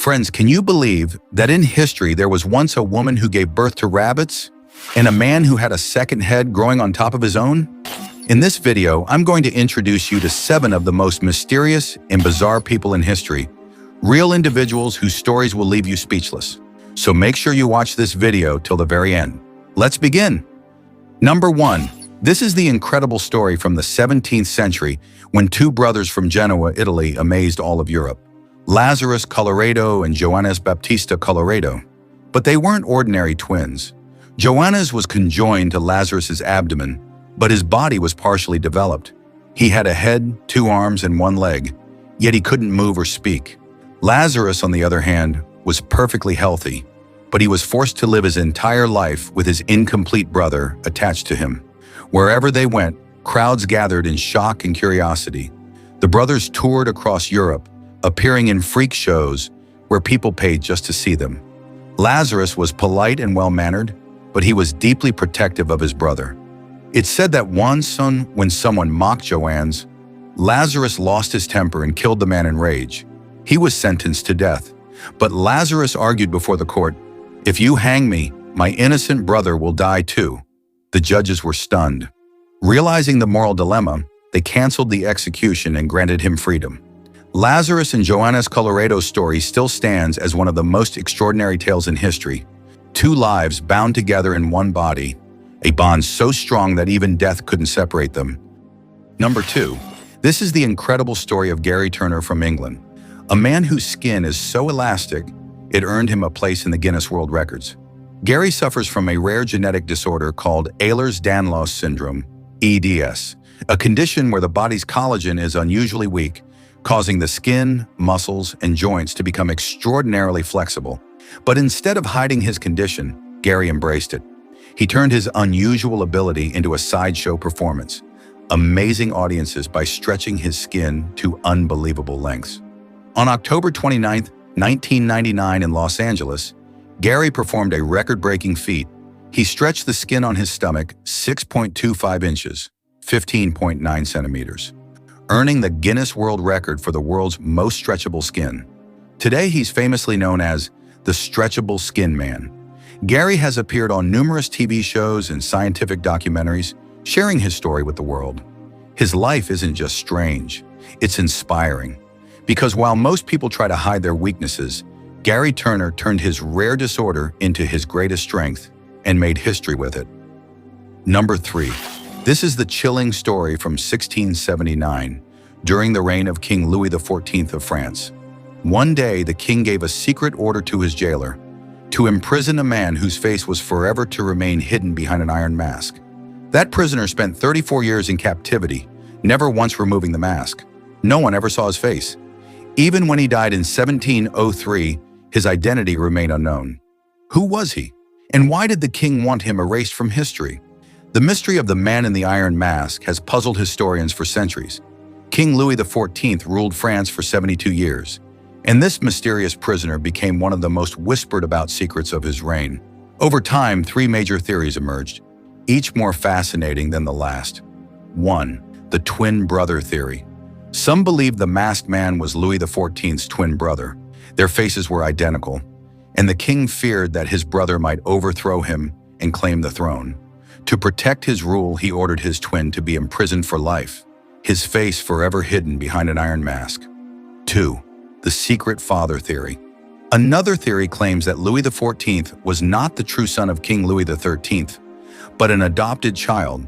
Friends, can you believe that in history there was once a woman who gave birth to rabbits and a man who had a second head growing on top of his own? In this video, I'm going to introduce you to 7 of the most mysterious and bizarre people in history, real individuals whose stories will leave you speechless. So make sure you watch this video till the very end. Let's begin. Number 1. This is the incredible story from the 17th century when 2 brothers from Genoa, Italy amazed all of Europe. Lazarus Colloredo and Joannes Baptista Colloredo. But they weren't ordinary twins. Joannes was conjoined to Lazarus's abdomen, but his body was partially developed. He had a head, 2 arms, and 1 leg, yet he couldn't move or speak. Lazarus, on the other hand, was perfectly healthy, but he was forced to live his entire life with his incomplete brother attached to him. Wherever they went, crowds gathered in shock and curiosity. The brothers toured across Europe, appearing in freak shows where people paid just to see them. Lazarus was polite and well-mannered, but he was deeply protective of his brother. It's said that once, when someone mocked Joannes, Lazarus lost his temper and killed the man in rage. He was sentenced to death, but Lazarus argued before the court, "If you hang me, my innocent brother will die too." The judges were stunned. Realizing the moral dilemma, they canceled the execution and granted him freedom. Lazarus and Joannes Colloredo's story still stands as one of the most extraordinary tales in history. 2 lives bound together in one body, a bond so strong that even death couldn't separate them. Number 2. This is the incredible story of Gary Turner from England, a man whose skin is so elastic it earned him a place in the Guinness World Records. Gary suffers from a rare genetic disorder called Ehlers-Danlos syndrome, EDS, a condition where the body's collagen is unusually weak, causing the skin, muscles, and joints to become extraordinarily flexible. But instead of hiding his condition, Gary embraced it. He turned his unusual ability into a sideshow performance, amazing audiences by stretching his skin to unbelievable lengths. On October 29, 1999 in Los Angeles, Gary performed a record-breaking feat. He stretched the skin on his stomach 6.25 inches, 15.9 centimeters. Earning the Guinness World Record for the world's most stretchable skin. Today, he's famously known as the Stretchable Skin Man. Gary has appeared on numerous TV shows and scientific documentaries, sharing his story with the world. His life isn't just strange, it's inspiring. Because while most people try to hide their weaknesses, Gary Turner turned his rare disorder into his greatest strength and made history with it. Number 3. This is the chilling story from 1679, during the reign of King Louis XIV of France. One day, the king gave a secret order to his jailer to imprison a man whose face was forever to remain hidden behind an iron mask. That prisoner spent 34 years in captivity, never once removing the mask. No one ever saw his face. Even when he died in 1703, his identity remained unknown. Who was he? And why did the king want him erased from history? The mystery of the man in the iron mask has puzzled historians for centuries. King Louis XIV ruled France for 72 years, and this mysterious prisoner became one of the most whispered about secrets of his reign. Over time, 3 major theories emerged, each more fascinating than the last. 1. The twin brother theory. Some believed the masked man was Louis XIV's twin brother. Their faces were identical, and the king feared that his brother might overthrow him and claim the throne. To protect his rule, he ordered his twin to be imprisoned for life, his face forever hidden behind an iron mask. 2. The secret father theory. Another theory claims that Louis XIV was not the true son of King Louis XIII, but an adopted child.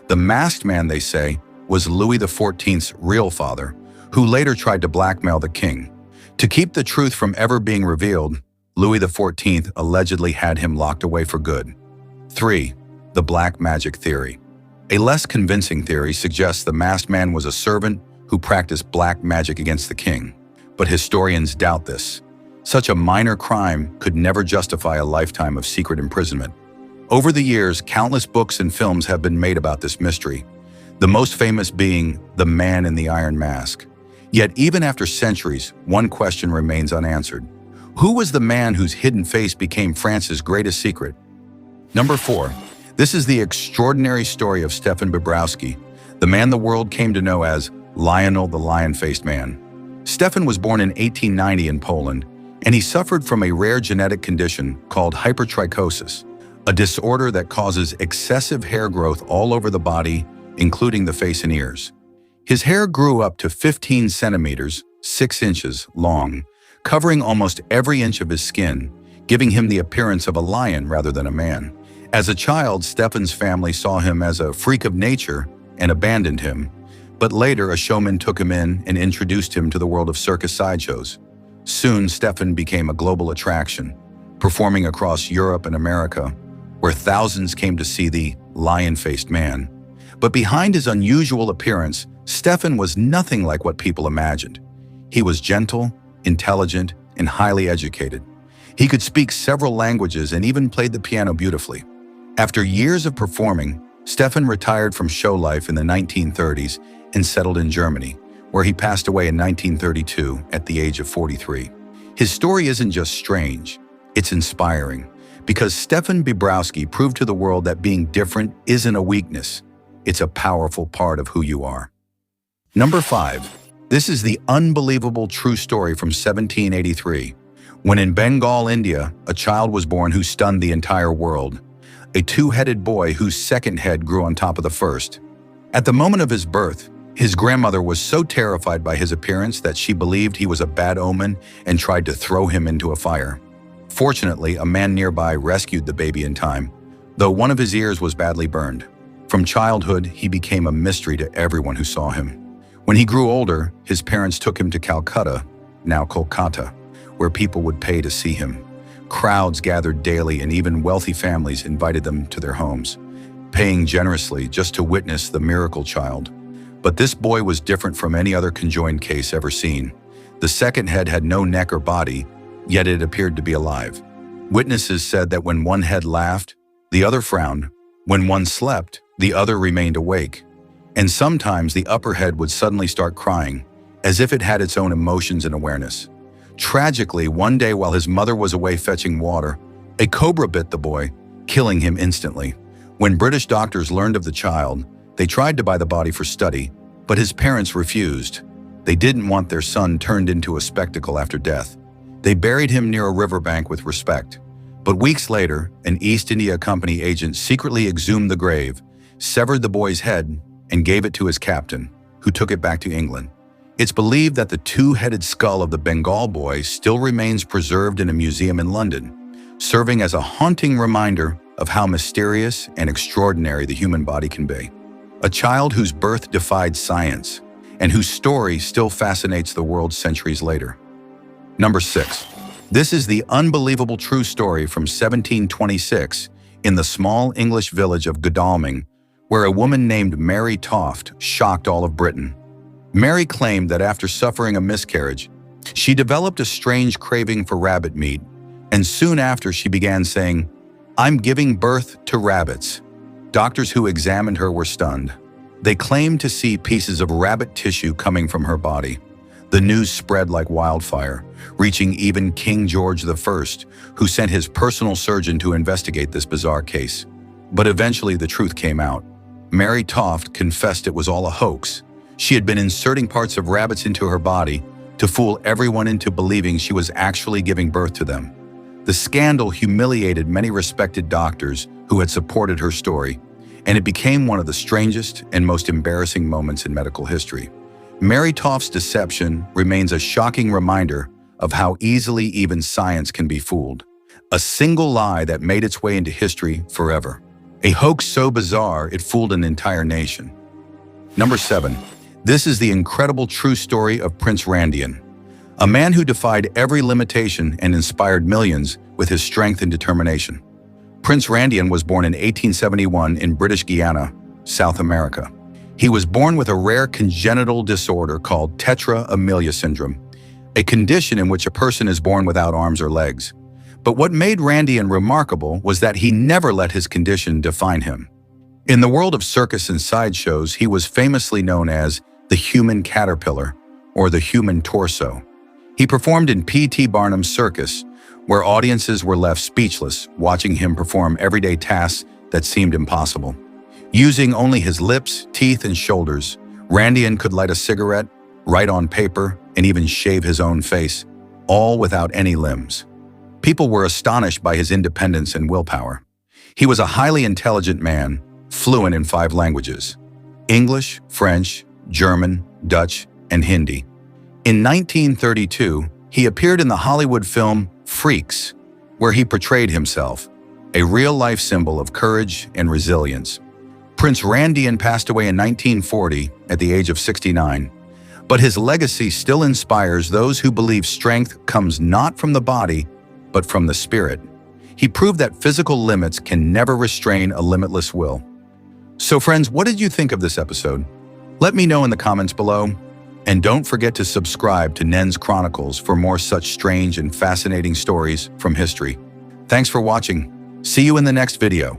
The masked man, they say, was Louis XIV's real father, who later tried to blackmail the king. To keep the truth from ever being revealed, Louis XIV allegedly had him locked away for good. 3. The black magic theory. A less convincing theory suggests the masked man was a servant who practiced black magic against the king. But historians doubt this. Such a minor crime could never justify a lifetime of secret imprisonment. Over the years, countless books and films have been made about this mystery, the most famous being The Man in the Iron Mask. Yet even after centuries, one question remains unanswered. Who was the man whose hidden face became France's greatest secret? Number 4. This is the extraordinary story of Stephan Bibrowski, the man the world came to know as Lionel the Lion-Faced Man. Stephan was born in 1890 in Poland. and he suffered from a rare genetic condition called hypertrichosis, a disorder that causes excessive hair growth all over the body, including the face and ears. His hair grew up to 15 centimeters, 6 inches, long, covering almost every inch of his skin, giving him the appearance of a lion rather than a man. As a child, Stephan's family saw him as a freak of nature and abandoned him, but later a showman took him in and introduced him to the world of circus sideshows. Soon, Stephan became a global attraction, performing across Europe and America, where thousands came to see the lion-faced man. But behind his unusual appearance, Stephan was nothing like what people imagined. He was gentle, intelligent, and highly educated. He could speak several languages and even played the piano beautifully. After years of performing, Stephan retired from show life in the 1930s and settled in Germany, where he passed away in 1932 at the age of 43. His story isn't just strange, it's inspiring, because Stephan Bibrowski proved to the world that being different isn't a weakness, it's a powerful part of who you are. Number 5. This is the unbelievable true story from 1783, when in Bengal, India, a child was born who stunned the entire world, a two-headed boy whose second head grew on top of the first. At the moment of his birth, his grandmother was so terrified by his appearance that she believed he was a bad omen and tried to throw him into a fire. Fortunately, a man nearby rescued the baby in time, though one of his ears was badly burned. From childhood, he became a mystery to everyone who saw him. When he grew older, his parents took him to Calcutta, now Kolkata, where people would pay to see him. Crowds gathered daily and even wealthy families invited them to their homes, paying generously just to witness the miracle child. But this boy was different from any other conjoined case ever seen. The second head had no neck or body, yet it appeared to be alive. Witnesses said that when one head laughed, the other frowned. When one slept, the other remained awake. And sometimes the upper head would suddenly start crying, as if it had its own emotions and awareness. Tragically, one day while his mother was away fetching water, a cobra bit the boy, killing him instantly. When British doctors learned of the child, they tried to buy the body for study, but his parents refused. They didn't want their son turned into a spectacle after death. They buried him near a riverbank with respect. But weeks later, an East India Company agent secretly exhumed the grave, severed the boy's head, and gave it to his captain, who took it back to England. It's believed that the two-headed skull of the Bengal boy still remains preserved in a museum in London, serving as a haunting reminder of how mysterious and extraordinary the human body can be. A child whose birth defied science, and whose story still fascinates the world centuries later. Number 6. This is the unbelievable true story from 1726 in the small English village of Godalming, where a woman named Mary Toft shocked all of Britain. Mary claimed that after suffering a miscarriage, she developed a strange craving for rabbit meat, and soon after she began saying, "I'm giving birth to rabbits." Doctors who examined her were stunned. They claimed to see pieces of rabbit tissue coming from her body. The news spread like wildfire, reaching even King George I, who sent his personal surgeon to investigate this bizarre case. But eventually the truth came out. Mary Toft confessed it was all a hoax. She had been inserting parts of rabbits into her body to fool everyone into believing she was actually giving birth to them. The scandal humiliated many respected doctors who had supported her story, and it became one of the strangest and most embarrassing moments in medical history. Mary Toft's deception remains a shocking reminder of how easily even science can be fooled. A single lie that made its way into history forever. A hoax so bizarre it fooled an entire nation. Number 7. This is the incredible true story of Prince Randian, a man who defied every limitation and inspired millions with his strength and determination. Prince Randian was born in 1871 in British Guiana, South America. He was born with a rare congenital disorder called tetra amelia syndrome, a condition in which a person is born without arms or legs. But what made Randian remarkable was that he never let his condition define him. In the world of circus and sideshows, he was famously known as the human caterpillar, or the human torso. He performed in P.T. Barnum's circus, where audiences were left speechless watching him perform everyday tasks that seemed impossible. Using only his lips, teeth, and shoulders, Randian could light a cigarette, write on paper, and even shave his own face, all without any limbs. People were astonished by his independence and willpower. He was a highly intelligent man, fluent in 5 languages: English, French, German, Dutch, and Hindi. In 1932, he appeared in the Hollywood film Freaks, where he portrayed himself, a real-life symbol of courage and resilience. Prince Randian passed away in 1940 at the age of 69, but his legacy still inspires those who believe strength comes not from the body, but from the spirit. He proved that physical limits can never restrain a limitless will. So friends, what did you think of this episode? Let me know in the comments below. And don't forget to subscribe to Nens Chronicles for more such strange and fascinating stories from history. Thanks for watching. See you in the next video.